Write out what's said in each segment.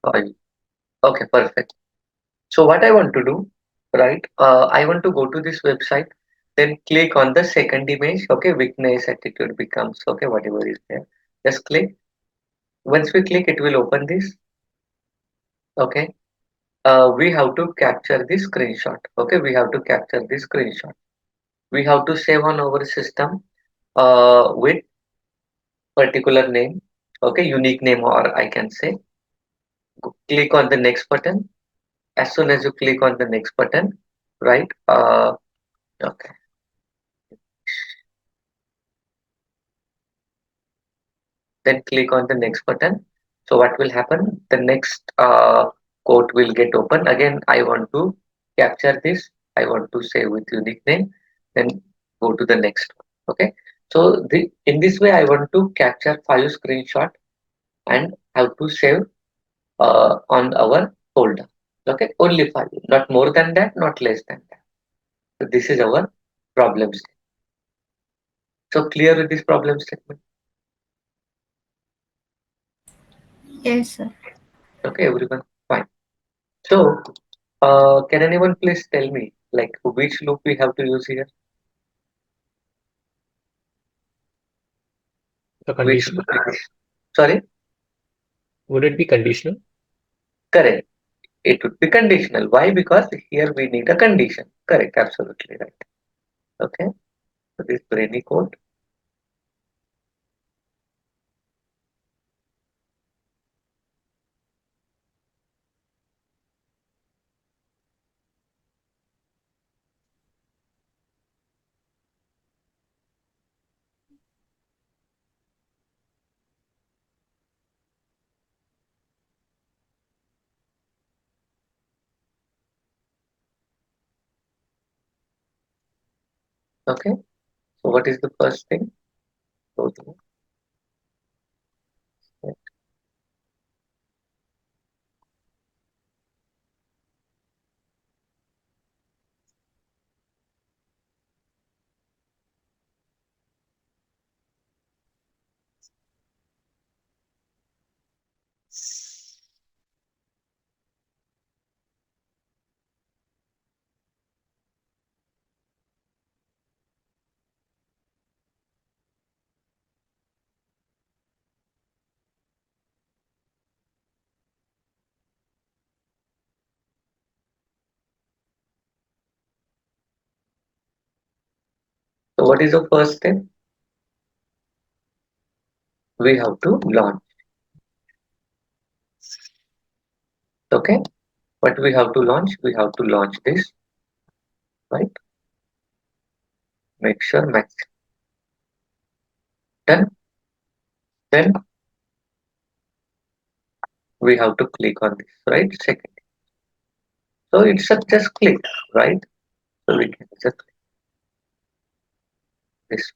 File. Okay, perfect. So what I want to do, right? I want to go to this website, then click on the second image. Okay, weakness, attitude becomes okay, whatever is there. Just click. Once we click, it will open this. Okay. We have to capture this screenshot. Okay, we have to capture this screenshot. We have to save on our system with particular name. Okay, unique name, or I can say. Click on the next button. As soon as you click on the next button, right? Okay. Then click on the next button. So what will happen? The next quote will get open. Again, I want to capture this. I want to save with unique name. Then go to the next one. Okay. So in this way, I want to capture 5 screenshot and have to save on our folder. Okay. Only 5, not more than that, not less than that. So this is our problem statement. So clear with this problem statement. Yes, sir. Okay, everyone. Fine. So can anyone please tell me like which loop we have to use here? The Which conditional. loop? Sorry, Would it be conditional? correct. It would be conditional. Why? Because here we need a condition. Correct, absolutely right. Okay, so this brainy code. Okay, so what is the first thing? Go to it. So what is the first step? We have to launch. Okay, what we have to launch? We have to launch this, right? Make sure max done. Then we have to click on this, right? Second. So it's a just click, right? So we can just click this.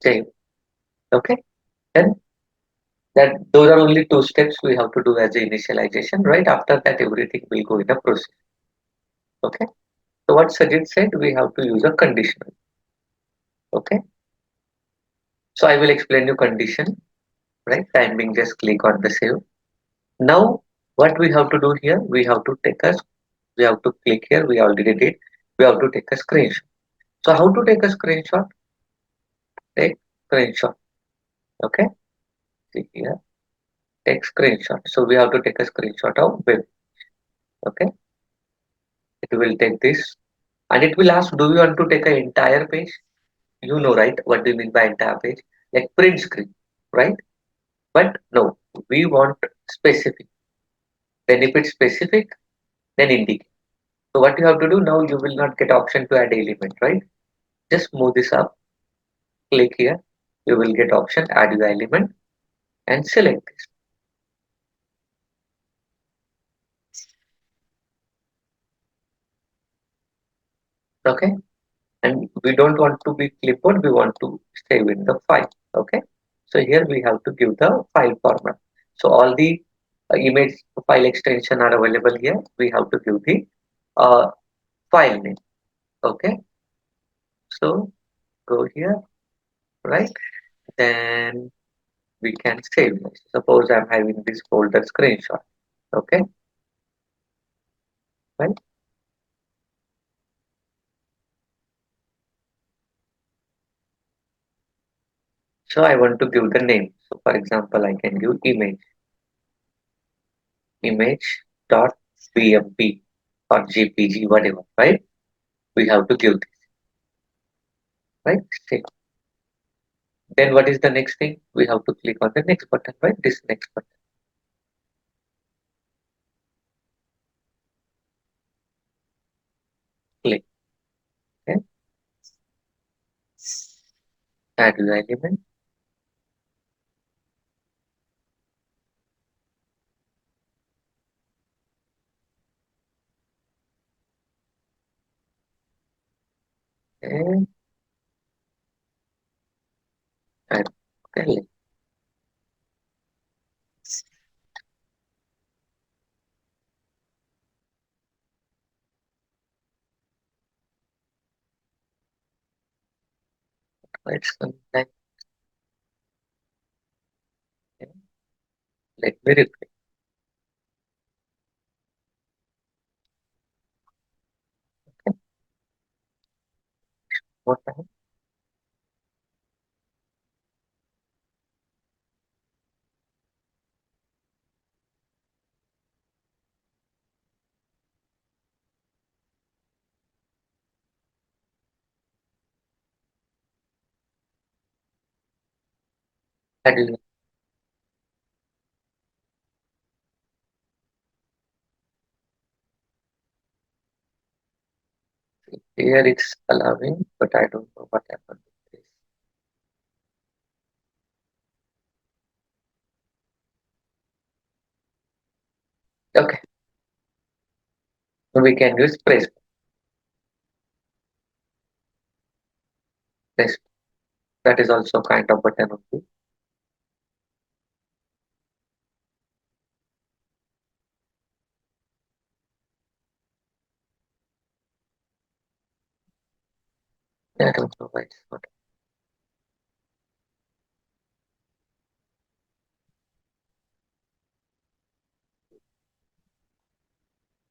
Save. Okay. Then that those are only 2 steps we have to do as a initialization. Right after that, everything will go in a process. Okay. So what Sajid said, we have to use a conditional. Okay. So I will explain you condition. Right. Time being, just click on the save. Now what we have to do here, we have to take a we have to click here. We already did. We have to take a screenshot. So how to take a screenshot? Take screenshot. Okay. See here. Take screenshot. So we have to take a screenshot of web. Okay. It will take this and it will ask, do you want to take an entire page? You know, right? What do you mean by entire page? Like print screen, right? But no, we want specific. Then if it's specific, then indicate. So what you have to do now, you will not get option to add element, right? Just move this up, click here. You will get option add your element and select this. Okay. And we don't want to be clipboard. We want to save in the file. Okay. So here we have to give the file format. So all the image file extension are available here. We have to give the uh, file name. Okay, so go here, right? Then we can save this. Suppose I'm having this folder screenshot. Okay, right? So I want to give the name. So for example, I can give image dot bmp or jpg, whatever, right? We have to give this, right? Save. Then what is the next thing? We have to click on the next button, right? This next button. Click. Okay. Add the element. And add. Okay. Link. Let's come back. Okay. Let me repeat. Okay. What time? Add link. Here it's allowing, but I don't know what happened with this. Okay. So we can use press. That is also kind of button only. I don't know why it's not.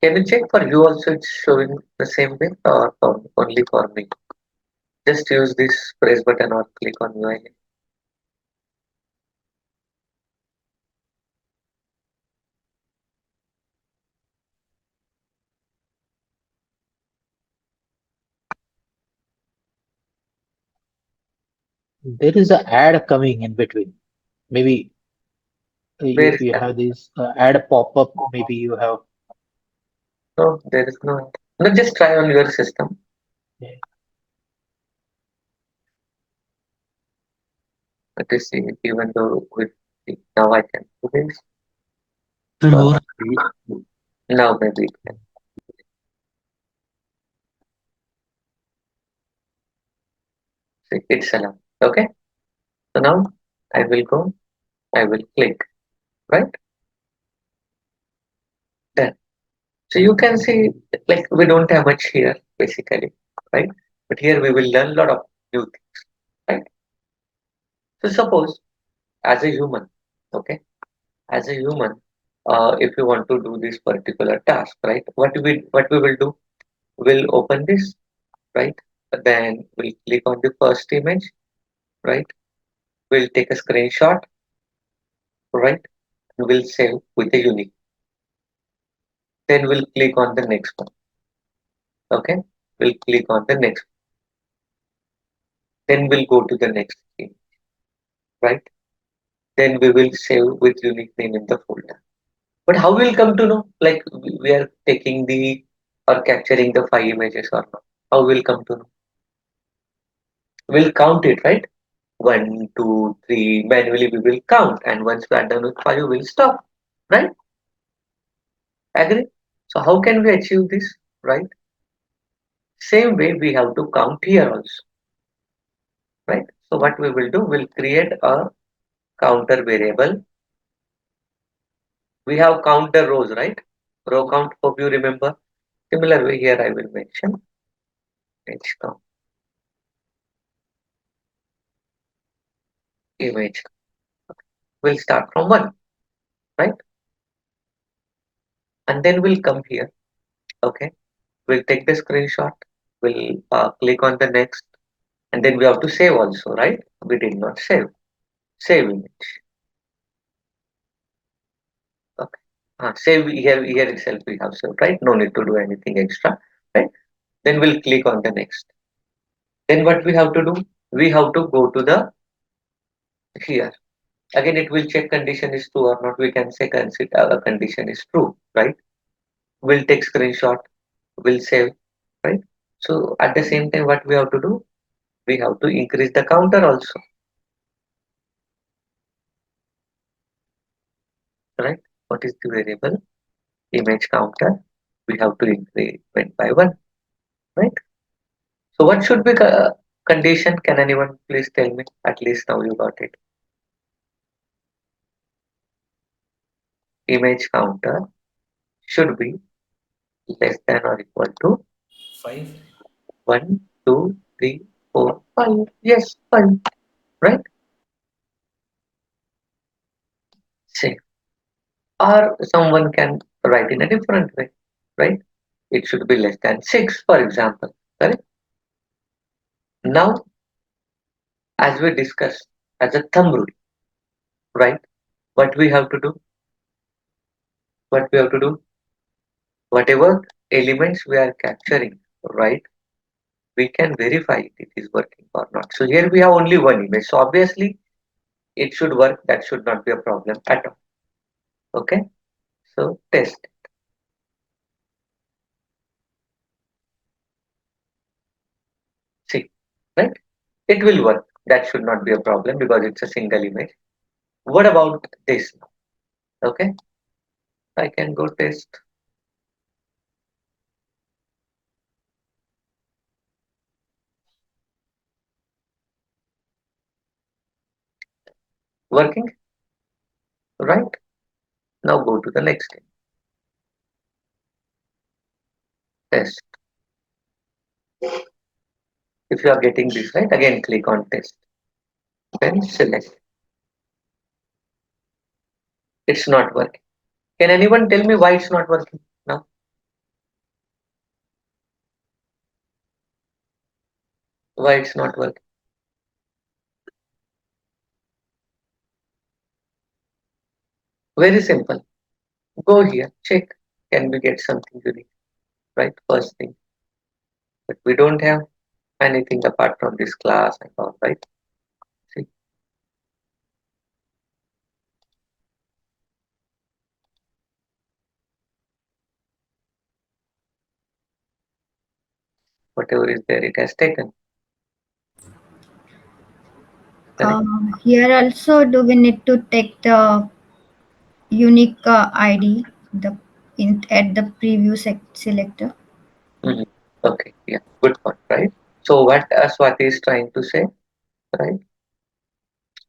Can you check for you also it's showing the same way or only for me? Just use this press button or click on UI. There is a ad coming in between. Maybe Where you, is you that? have this ad pop-up. Maybe you have. No, there is no. No, just try on your system. Yeah. Let us see, even though with now I can do this. Sure. Uh, now maybe it can. See, it's allowed. Okay. So now I will go. I will click. Right. Done. So you can see, like we don't have much here basically, right? But here we will learn a lot of new things, right? So suppose as a human, okay, as a human, if you want to do this particular task, right? What we will do? We'll open this, right? Then we'll click on the first image, right? We'll take a screenshot, right? And we'll save with a unique. Then we'll click on the next one, okay? We'll click on the next. Then we'll go to the next thing, right? Then we will save with unique name in the folder. But how we'll come to know, like we are taking the or capturing the 5 images or not? How we'll come to know? We'll count it, right? One, two, three. Manually we will count, and once we are done with five, we'll stop, right? Agree? So how can we achieve this, right? Same way we have to count here also, right? So what we will do, we'll create a counter variable. We have count the rows, right? Row count, hope you remember. Similar way here I will mention image count, image. We'll start from 1, right? And then we'll come here. Okay. We'll take the screenshot. We'll click on the next. And then we have to save also, right? We did not save. Save image. Okay. Save here itself we have saved, right? No need to do anything extra, right? Then we'll click on the next. Then what we have to do? We have to go to the here. Again, it will check condition is true or not. We can say consider a condition is true, right? We'll take screenshot. We'll save, right? So at the same time, what we have to do? We have to increase the counter also, right? What is the variable? Image counter. We have to increase it by 1, right? So what should be condition? Can anyone please tell me? At least now you got it. Image counter should be less than or equal to 5. 1, 2, 3, 4, 5. Yes, 5, right? Same. Or someone can write in a different way, right? It should be less than 6, for example, correct? Now, as we discussed, as a thumb rule, right? What we have to do? What we have to do? Whatever elements we are capturing, right? We can verify it is working or not. So here we have only one image. So obviously it should work. That should not be a problem at all. Okay. So test. See, right? It will work. That should not be a problem because it's a single image. What about this now? Okay. I can go test. Working, right? Now go to the next thing. Test. If you are getting this right, again click on test. Then select. It's not working. Can anyone tell me why it's not working now? Why it's not working? Very simple. Go here, check. Can we get something unique? Right? First thing. But we don't have anything apart from this class and all, right? See, whatever is there, it has taken. Correct? Here also, do we need to take the unique ID the in at the preview selector? Mhm. Okay, yeah, good point, right? So what Swati is trying to say, right?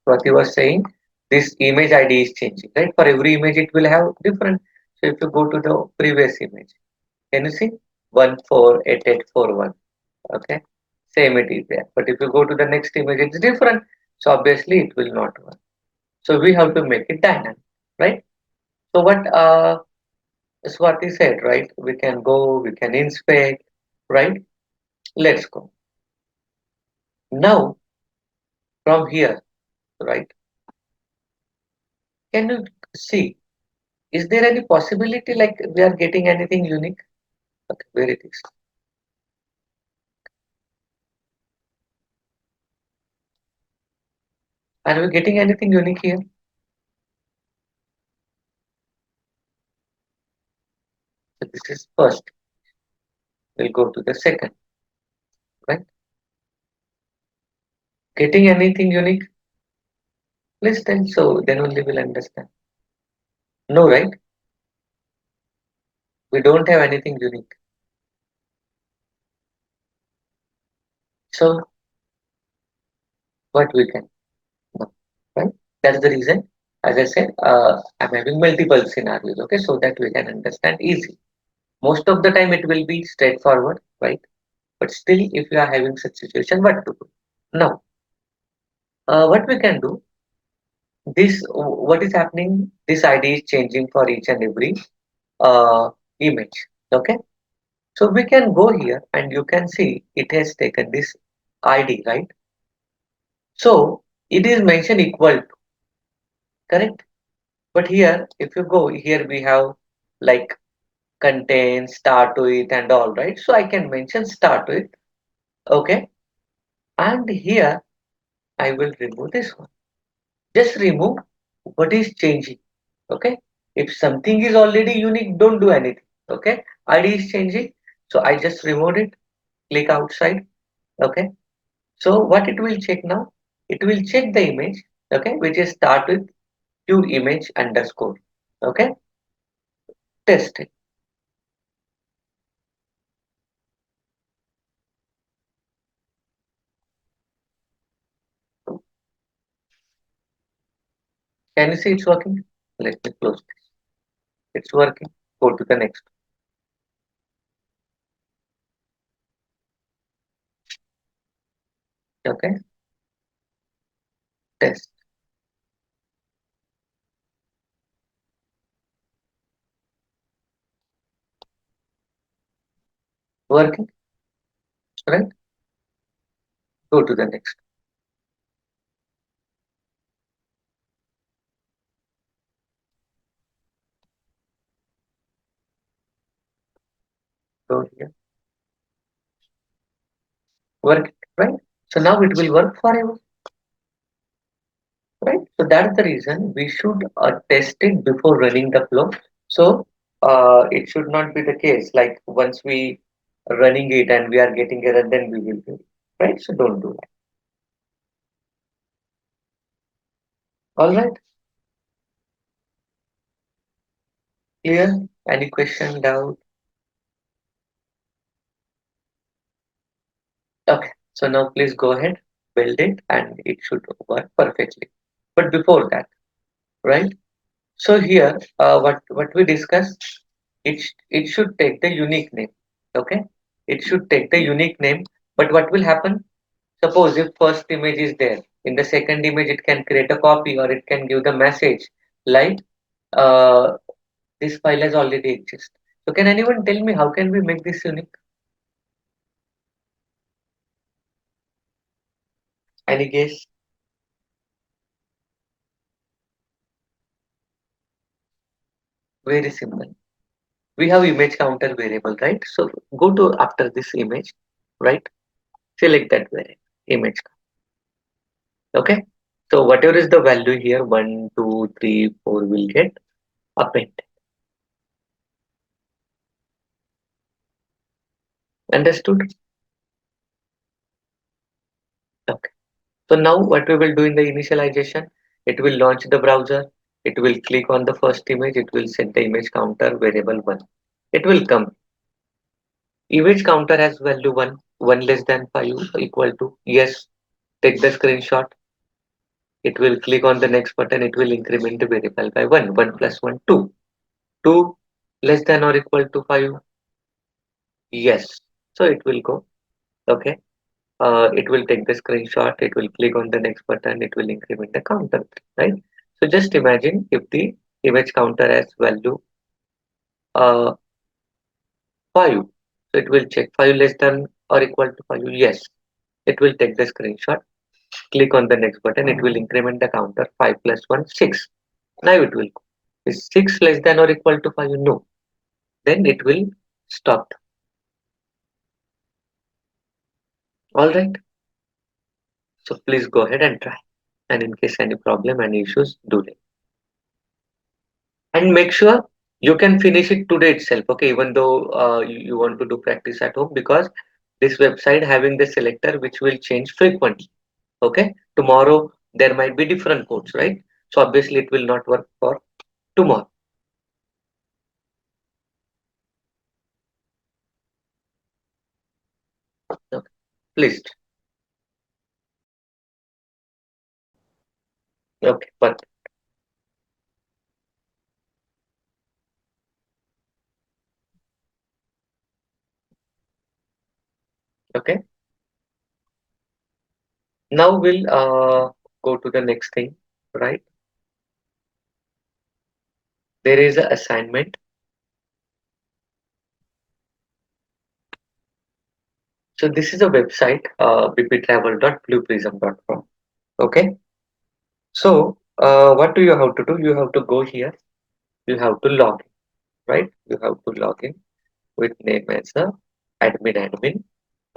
Swati was saying this image ID is changing, right? For every image, it will have different. So if you go to the previous image, can you see 148841? Okay, same it is there. But if you go to the next image, it's different. So obviously, it will not work. So we have to make it dynamic, right? So what Swati said, right? We can go, we can inspect, right? Let's go. Now from here, right? Can you see? Is there any possibility like we are getting anything unique? Okay, where it is? Are we getting anything unique here? So this is first. We'll go to the second, right? Getting anything unique? Please tell. So then only we'll understand. No, right? We don't have anything unique. So what we can know, right? That's the reason. As I said, I'm having multiple scenarios, okay, so that we can understand easy. Most of the time it will be straightforward, right? But still, if you are having such situation, what to do? Now, what we can do, what is happening, this ID is changing for each and every image. Okay, so we can go here and you can see it has taken this ID, right? So it is mentioned equal to, correct? But here, if you go here, we have like contain, start with, and all, right? So I can mention start with, okay, and here I will remove this one. Just remove what is changing, okay? If something is already unique, don't do anything, okay? ID is changing, so I just removed it. Click outside, okay? So what it will check now? It will check the image, okay, which is start with q image underscore, okay? Test it. Can you see it's working? Let me close this. It's working. Go to the next. Okay, test. Working, right? Go to the next. Go here. Working, right? So now it will work forever, right? So that's the reason we should test it before running the flow. So it should not be the case like once we running it and we are getting error, then we will do it, right? So don't do that. All right, clear? Any question, doubt? Okay, so now please go ahead, build it, and it should work perfectly. But before that, right? So here, what we discussed, it should take the unique name. Okay, it should take the unique name. But what will happen? Suppose if first image is there, in the second image it can create a copy or it can give the message like uh, this file has already exist. So can anyone tell me how can we make this unique? Any guess? Very simple. We have image counter variable, right? So go to after this image, right? Select that variable, image. Okay. So whatever is the value here, 1, 2, 3, 4 will get appended. Understood? Okay. So now what we will do in the initialization, it will launch the browser. It will click on the first image. It will set the image counter variable 1. It will come. Image counter has value 1, 1 less than 5 equal to yes. Take the screenshot. It will click on the next button. It will increment the variable by 1. 1 plus 1, 2. 2 less than or equal to 5. Yes. So it will go. Okay. It will take the screenshot, it will click on the next button, it will increment the counter, right? So just imagine if the image counter has value 5, so it will check 5 less than or equal to 5, yes. It will take the screenshot, click on the next button, it will increment the counter 5 plus 1, 6. Now it will go. Is 6 less than or equal to 5? No. Then it will stop. Alright. So please go ahead and try. And in case any problem, any issues, do it. And make sure you can finish it today itself, okay, even though you want to do practice at home, because this website having the selector which will change frequently. Okay, tomorrow there might be different codes, right? So obviously it will not work for tomorrow. Okay, please. Okay, but Okay. Now we'll go to the next thing, right? There is an assignment. So this is a website, bptravel.blueprism.com. Okay. So what do you have to do? You have to go here. You have to log in, right? You have to log in with name as a admin,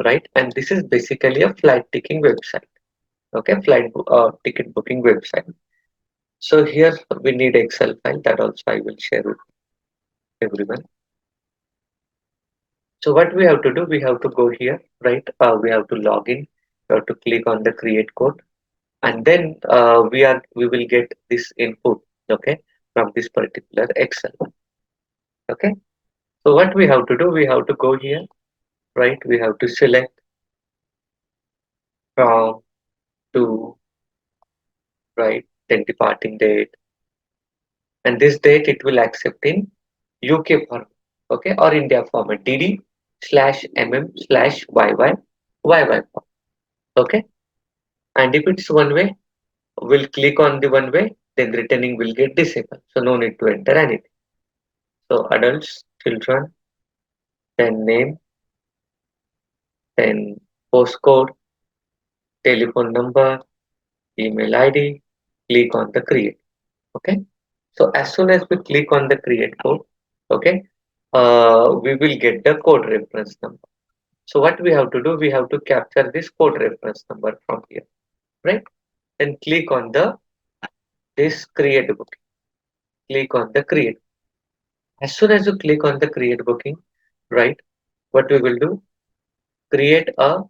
right? And this is basically a flight ticking website. Okay, ticket booking website. So here we need Excel file that also I will share with everyone. So what we have to do, we have to go here, right? We have to log in. We have to click on the create code, and then we will get this input, okay, from this particular Excel. Okay. So what we have to do, we have to go here, right? We have to select from to, right, then departing date, and this date it will accept in UK format, okay, or India format, DD/MM/YY format, okay. And if it's one way, we'll click on the one way, then returning will get disabled. So no need to enter anything. So adults, children, then name, then postcode, telephone number, email ID, click on the create. Okay. So as soon as we click on the create code, okay, we will get the code reference number. So what we have to do, we have to capture this code reference number from here, right? Then click on the this create booking. Click on the create. As soon as you click on the create booking, right? What we will do, create a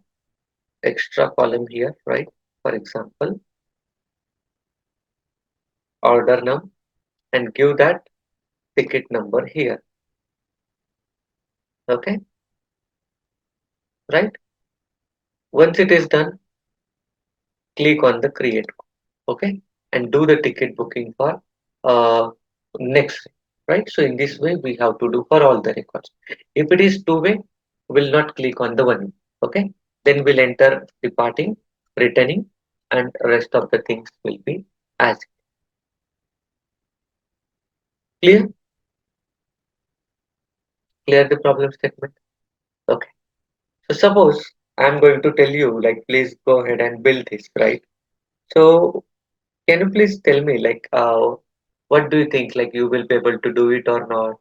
extra column here, right? For example, order num and give that ticket number here. Okay, right? Once it is done, click on the create, okay, and do the ticket booking for next, right? So in this way, we have to do for all the records. If it is two-way, we'll not click on the one, okay? Then we'll enter departing, returning, and rest of the things will be as clear. Clear the problem statement. Okay. So suppose I'm going to tell you, like, please go ahead and build this, right? So can you please tell me, like, what do you think? Like, you will be able to do it or not?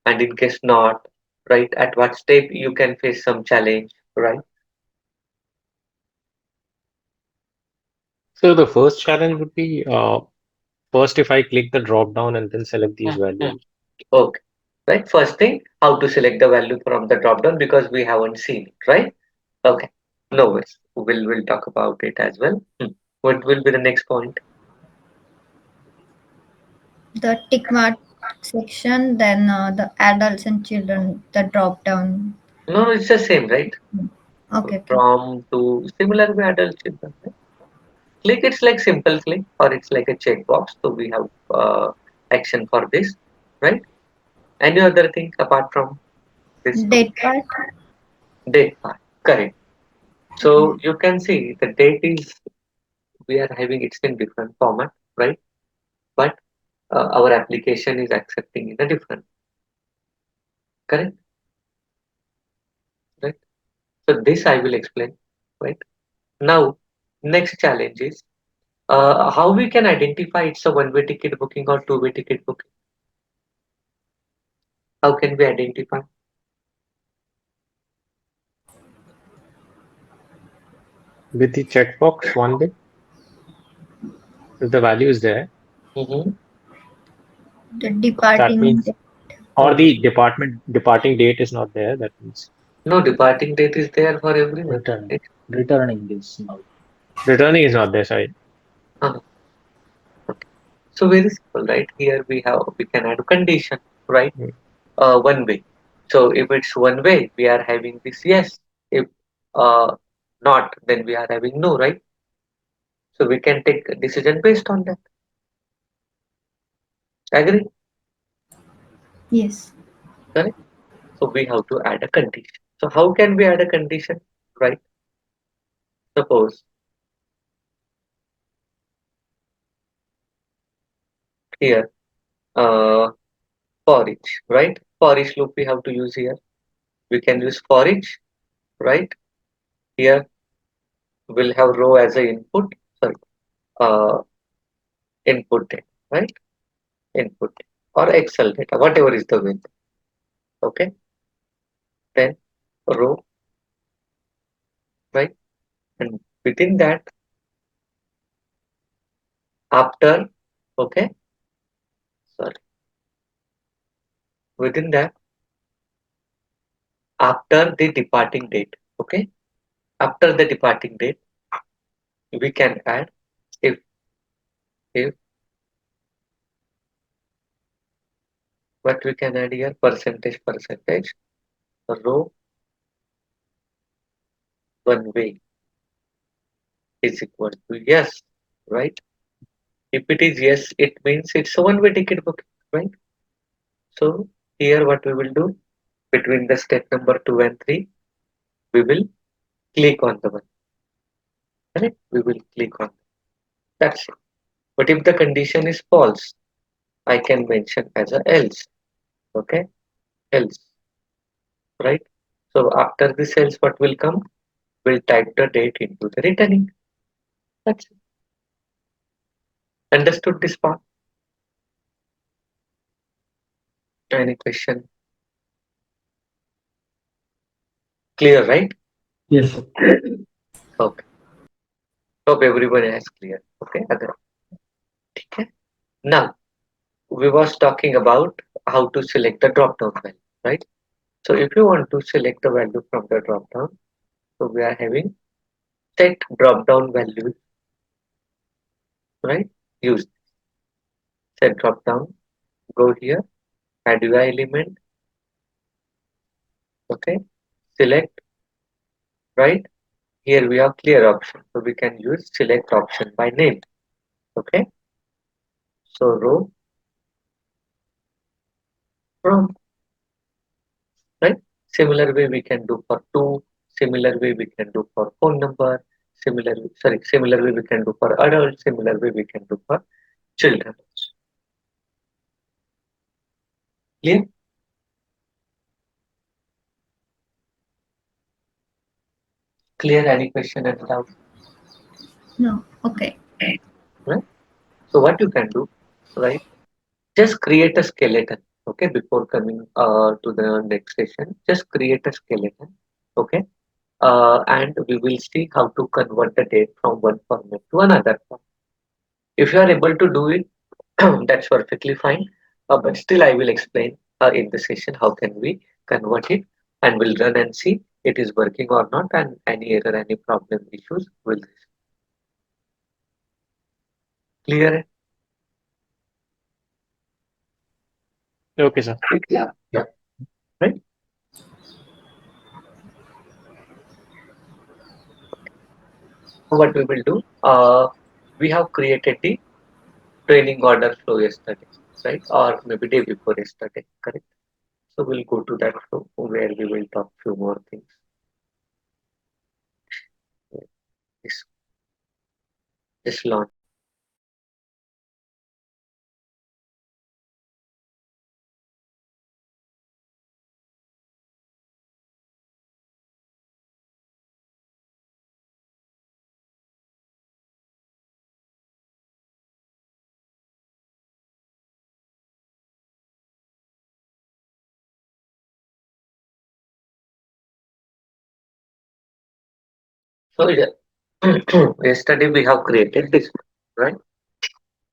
And in case not, right, at what step you can face some challenge, right? So the first challenge would be first if I click the drop down and then select these Mhm. values. Okay, right. First thing, how to select the value from the drop down because we haven't seen it, right? Okay, no worries. We'll talk about it as well. What will be the next point? The tick mark section, then the adults and children, the drop down. No, it's the same, right? Okay, okay. From to similar way adult children. Right? Click, it's like simple click or it's like a checkbox. So we have action for this, right? Any other thing apart from this Date part. date part? Correct. Okay. So you can see the date is we are having it's in different format, right? But our application is accepting in a different, correct? Right. So this I will explain, right? Now, next challenge is how we can identify it's a one-way ticket booking or two-way ticket booking. How can we identify? With the checkbox one way, if the value is there, Mm-hmm. The that departing. means, or the departing date is not there, that means No, departing date is there for everyone. Return, Right? returning this now. returning is not there, sorry. Uh, okay. So very simple, right? Here we can add a condition, right? Mm. One way. So if it's one way, we are having this yes. If not, then we are having no, right? So we can take a decision based on that. Agree? Yes. Correct? So we have to add a condition. So how can we add a condition? right? Suppose here, uh, for each, right? For each loop we have to use here. We can use for each, right? Here we'll have row as a input, sorry, uh, input data, right? Input or Excel data, whatever is the way. Okay, then row, right? And within that, after, okay, sorry, within that, after the departing date, okay, after the departing date, we can add if if what we can add here percentage row one way is equal to yes, right? If it is yes, it means it's a one-way ticket booking, right? So here what we will do between the step number 2 and 3, we will click on the one, correct? We will click on that's it. But if the condition is false, I can mention as a else, okay? Else, right? So after this else, what will come? We'll type the date into the returning. That's it. Understood this part? Any question? Clear, right? Yes, sir. Okay. Hope everyone is clear. Okay. Okay. Now we was talking about how to select the drop down value, right? So if you want to select the value from the drop down, so we are having set drop down value, right? Use set drop down, go here, add UI element, okay, select, right? Here we have clear option, so we can use select option by name, okay? So row from, right? Similar way we can do for two, similar way we can do for phone number, similar way we can do for adult, similar way we can do for children. Clear? Clear? Any question and doubt? No. Okay. Right? So what you can do, right? Just create a skeleton. Okay, before coming to the next session, just create a skeleton. Okay, and we will see how to convert the date from one format to another format. If you are able to do it, that's perfectly fine. But still, I will explain in the session how can we convert it, and we'll run and see it is working or not, and any error, any problem, issues will clear it. Okay, sir. Yeah. Yeah. Right. What we will do? We have created the training order flow yesterday, right? Or maybe day before yesterday, correct? So we'll go to that flow where we will talk few more things. This this launch. So yeah, yesterday we have created this, right?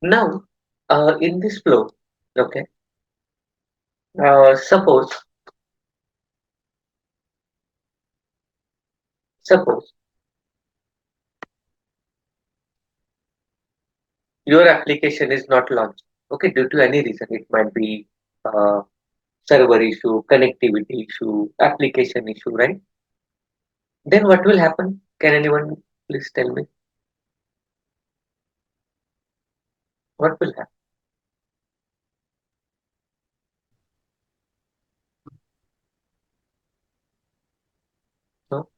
Now, in this flow, okay. Suppose suppose your application is not launched, okay, due to any reason. It might be uh, server issue, connectivity issue, application issue, right? Then what will happen? Can anyone please tell me what will happen? No?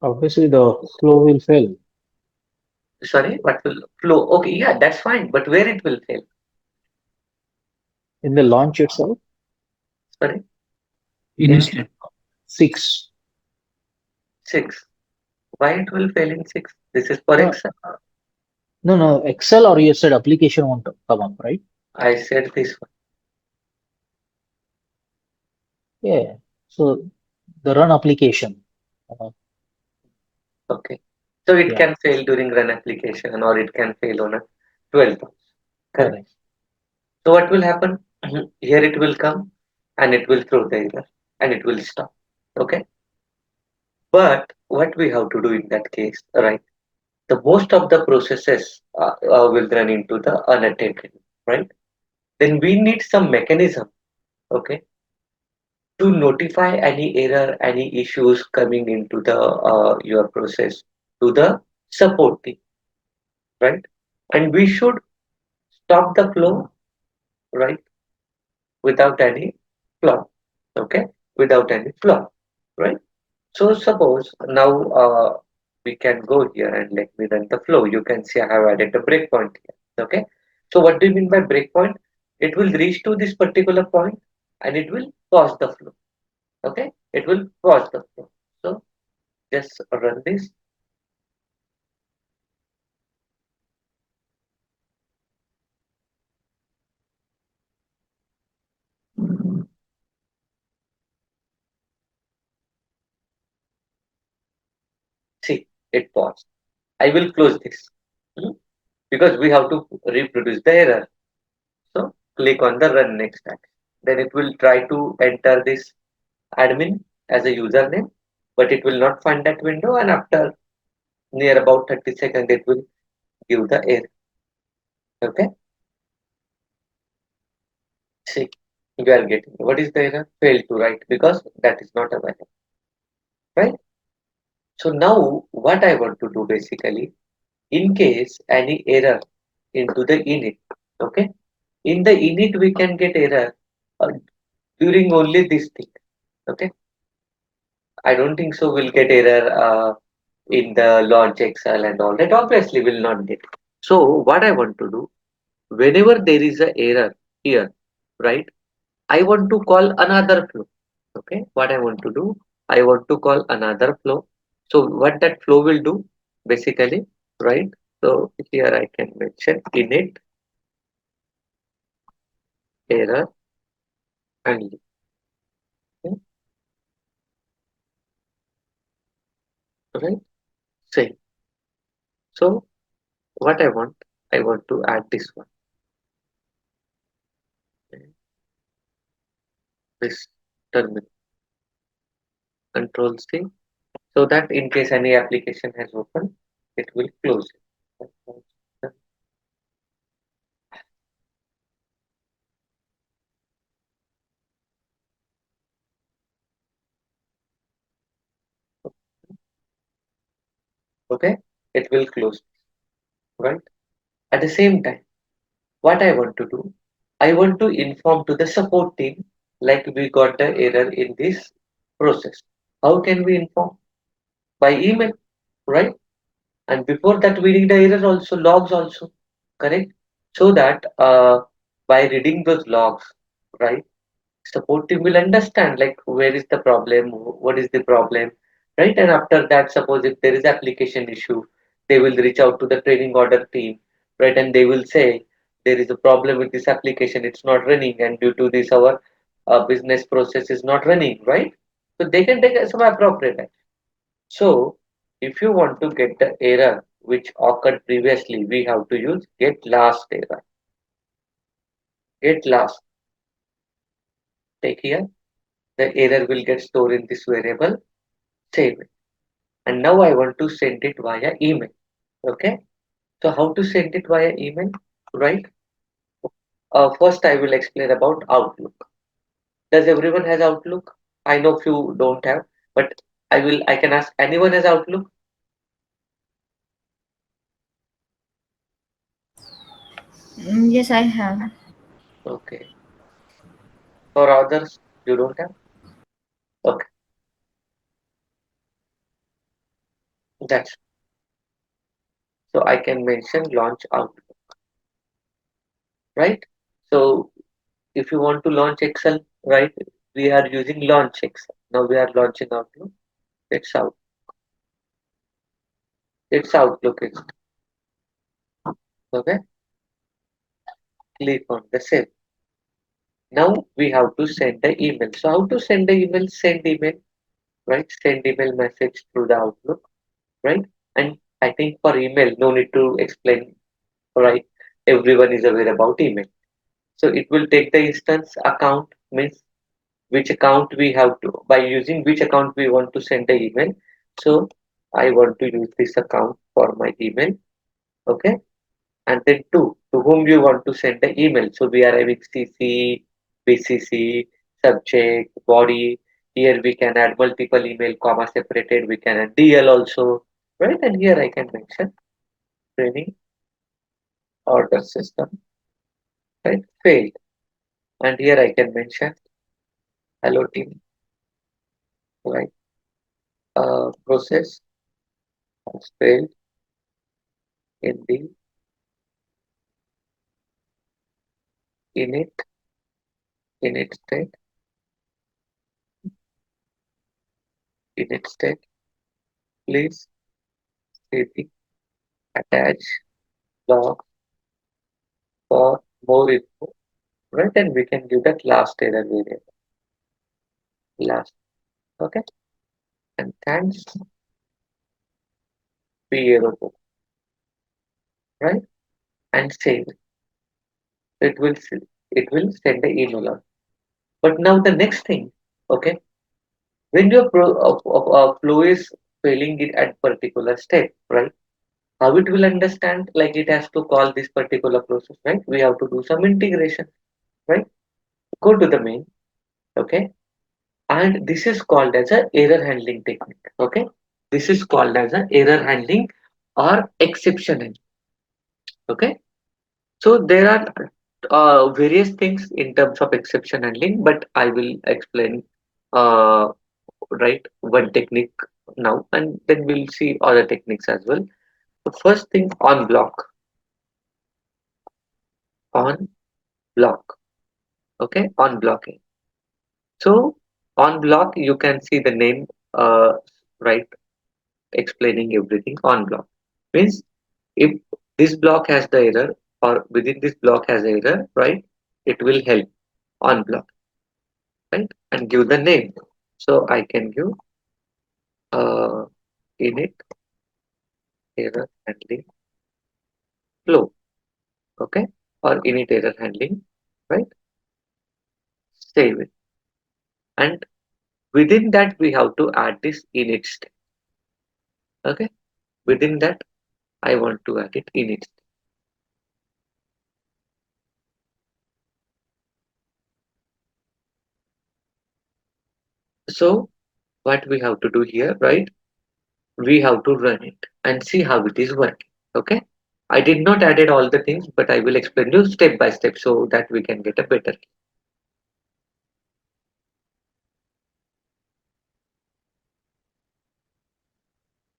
Obviously, the flow will fail Sorry, what will flow? Okay, yeah, that's fine. But where it will fail? in the launch itself. Sorry, in Initially. 6. 6. Why it will fail in 6? This is for No, Excel. no, no. Excel or you said application won't come up, right? I said this one. Yeah. So the run application. Uh, Okay. So it yeah, can fail during run application or it can fail on a 12 box. Correct. correct. So what will happen? Here it will come and it will throw the error and it will stop. Okay. But what we have to do in that case, right? The most of the processes will run into the unattended, right? Then we need some mechanism, okay, to notify any error, any issues coming into the your process to the support team, right? And we should stop the flow, right, without any flaw, okay, without any flaw, right? So suppose now we can go here and let me run the flow. You can see I have added a breakpoint here. Okay. So what do you mean by breakpoint? It will reach to this particular point and it will pause the flow. Okay. It will pause the flow. So just run this. See, it paused. I will close this. Hmm? Because we have to reproduce the error. So click on the run next action. Then it will try to enter this admin as a username, but it will not find that window, and after near about 30 seconds it will give the error. Okay, see, you are getting what is the error? Failed to write because that is not available, right? So now what I want to do basically, in case any error into the init, okay, in the init we can get error uh, during only this thing. Okay, I don't think so we'll get error in the launch Excel and all that. Obviously will not get. So what I want to do, whenever there is a error here, right, I want to call another flow. Okay, what I want to do, I want to call another flow. So what that flow will do basically, right? So here I can mention init error and okay, right, same. So what I want to add this one, okay, this terminal control C, so that in case any application has opened, it will close it. Okay, it will close, right? At the same time, what I want to do, I want to inform to the support team like we got the error in this process. How can we inform? By email, right? And before that, we need the error also, logs also, correct? So that by reading those logs, right, support team will understand like where is the problem, what is the problem, right? And after that, suppose if there is application issue, they will reach out to the training order team, right? And they will say there is a problem with this application, it's not running, and due to this our business process is not running, right? So they can take some appropriate action. So if you want to get the error which occurred previously, we have to use get last error. Get last. Take here. The error will get stored in this variable. Save it. And now I want to send it via email. Okay. So how to send it via email? Right. First, I will explain about Outlook. Does everyone has Outlook? I know few don't have, but I can ask anyone has Outlook. Yes, I have. Okay. For others, you don't have. Okay. That's so I can mention launch out, right? So if you want to launch Excel, right, we are using launch Excel. Now we are launching Outlook. It's out. It's Outlook. It's okay. Click on the save. Now we have to send the email. So how to send the email? Send email, right? Send email message through the Outlook, right? And I think for email, no need to explain, right? Everyone is aware about email. So it will take the instance account, means which account we have to, by using which account we want to send the email. So I want to use this account for my email, okay? And then two, to whom you want to send the email. So we are having CC, BCC, subject, body. Here we can add multiple email, comma separated. We can add DL also, right? And here I can mention training order system, right? Failed. And here I can mention hello team, right? Process has failed in the init init state init state. Please see the attach log for more info, right? And we can give that last error variable, last, okay? And thanks PARO, right? And save it. It will send the email out. But now the next thing, okay? When your flow is failing it at particular step, right? How it will understand, like it has to call this particular process, right? We have to do some integration, right? Go to the main, okay? And this is called as a error handling technique, okay? This is called as a error handling or exception handling, okay? So there are various things in terms of exception handling, but I will explain uh, right one technique now, and then we'll see other techniques as well. The first thing, on block, okay, on blocking. So on block, you can see the name, right, explaining everything. On block means if this block has the error, or within this block has error, right, it will help on block, right, and give the name. So I can give uh, init error handling flow, okay, or init error handling, right, save it. And within that, we have to add this init step, okay, within that, I want to add it init step. So what we have to do here, right, we have to run it and see how it is working, okay. I did not added all the things, but I will explain you step by step so that we can get a better.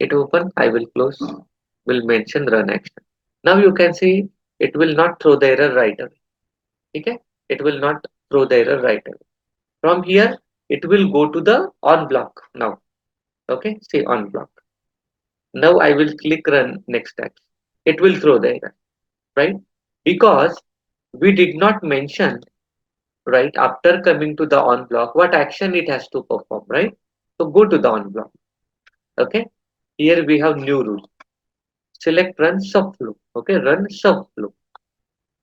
It open, I will close, will mention run action. Now you can see it will not throw the error right away. Okay? It will not throw the error right away. From here, it will go to the on block now. Okay, see on block. Now I will click run next action. It will throw the error, right? Because we did not mention, right, after coming to the on block, what action it has to perform, right? So go to the on block. Okay, here we have new rule. Select run subflow. Okay, run subflow.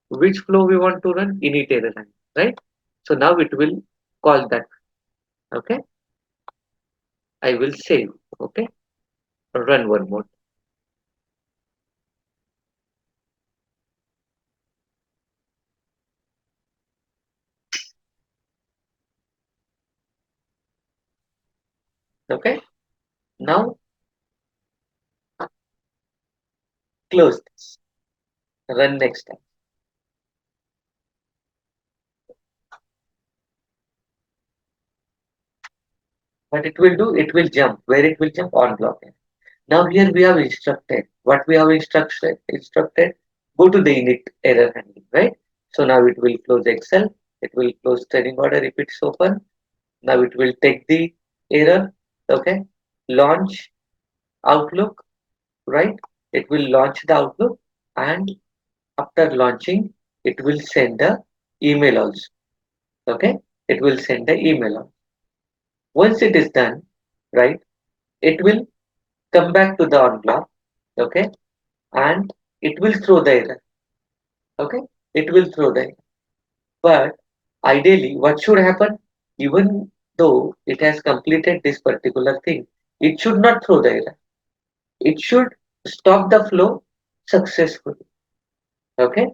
Which flow we want to run? Init error handling, right? So now it will call that. Okay, I will save. Okay, run one more. Okay, now close this. Run next time. What it will do? It will jump. Where it will jump? On block. Now here we have instructed. What we have instructed, go to the init error handling, right? So now it will close Excel, it will close training order if it's open. Now it will take the error, okay? Launch Outlook, right? It will launch the Outlook, and after launching, it will send the email also, okay? It will send the email out. Once it is done, right? It will come back to the on block, okay? And it will throw the error, okay? It will throw the error. But ideally, what should happen? Even though it has completed this particular thing, it should not throw the error. It should stop the flow successfully, okay?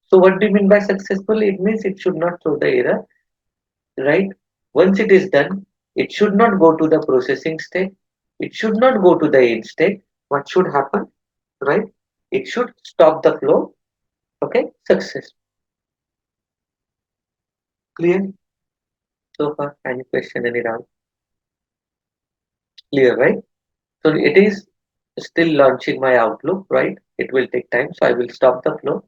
So what do you mean by successful? It means it should not throw the error, right? Once it is done, it should not go to the processing state. It should not go to the end state. What should happen, right? It should stop the flow, okay? Success. Clear so far? Any question, any doubt? Clear, right? So it is still launching my Outlook, right? It will take time, so I will stop the flow.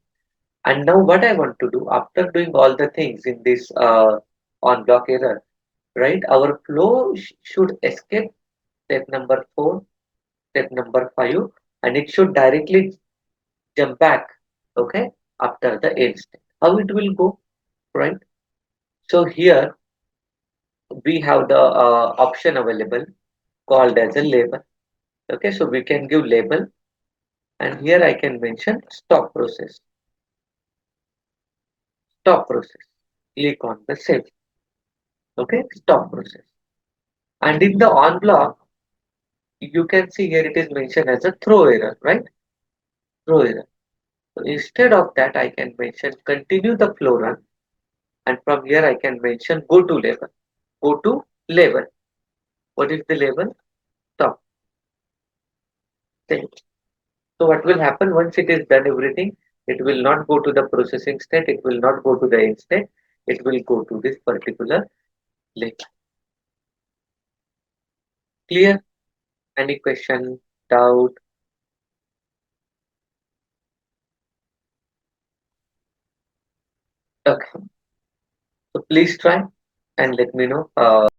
And now what I want to do after doing all the things in this on block error, right? Our flow should escape step number 4, step number 5, and it should directly jump back, okay, after the end step. How it will go, right? So here we have the option available called as a label. Okay, so we can give label, and here I can mention stop process. Stop process. Click on the save. Okay, stop process. And in the on block, you can see here it is mentioned as a throw error, right? Throw error. So instead of that, I can mention continue the flow run, and from here I can mention go to label. Go to label. What is the label? Stop. Save. So what will happen once it is done everything? It will not go to the processing state. It will not go to the end state. It will go to this particular label. Clear? Any question, doubt? Okay. So please try and let me know